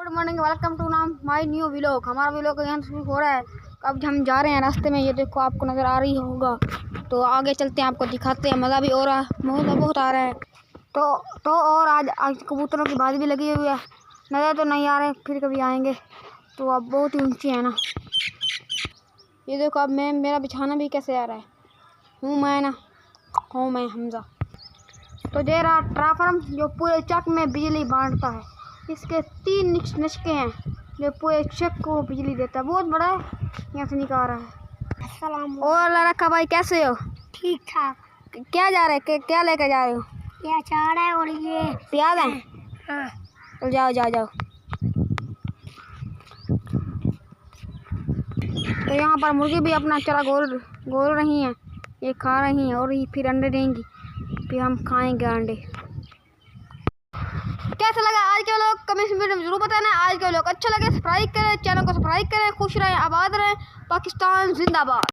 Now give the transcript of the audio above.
Good morning, welcome to my new vlog. हमारा vlog यहाँ शुरू हो रहा है। अब हम जा रहे हैं रास्ते में, ये देखो आपको नज़र आ रही होगा। तो आगे चलते हैं, आपको दिखाते हैं। मज़ा भी हो रहा है, मज़ा बहुत आ रहा है। तो और आज कबूतरों की बात भी लगी हुई है। नज़र तो नहीं आ रहे, फिर कभी आएंगे। तो अब बहुत ही ऊँची है ना। ये देखो अब मेरा बिछाना भी कैसे आ रहा है। हूँ मैं हमजा। तो दे रहा ट्रांसफार्मर जो पूरे चक में बिजली बांटता है। इसके 3 निचके हैं जो पूरे चक को बिजली देता है। बहुत बड़ा है, यहाँ से निकाल रहा है। अस्सलाम। और लड़का भाई कैसे हो? ठीक ठाक। क्या जा रहे हैं, क्या लेकर जा रहे हो? ये अचार है और ये प्याज है। हाँ। तो जाओ। तो यहाँ पर मुर्गी भी अपना चारा गोल रही हैं। ये खा रही हैं और ये फिर अंडे देंगी, फिर हम खाएंगे अंडे। कैसा लगा आज के व्लॉग कमेंट में जरूर बताना। आज के व्लॉग अच्छा लगे सब्सक्राइब करें, चैनल को सब्सक्राइब करें। खुश रहें, आबाद रहें। पाकिस्तान जिंदाबाद।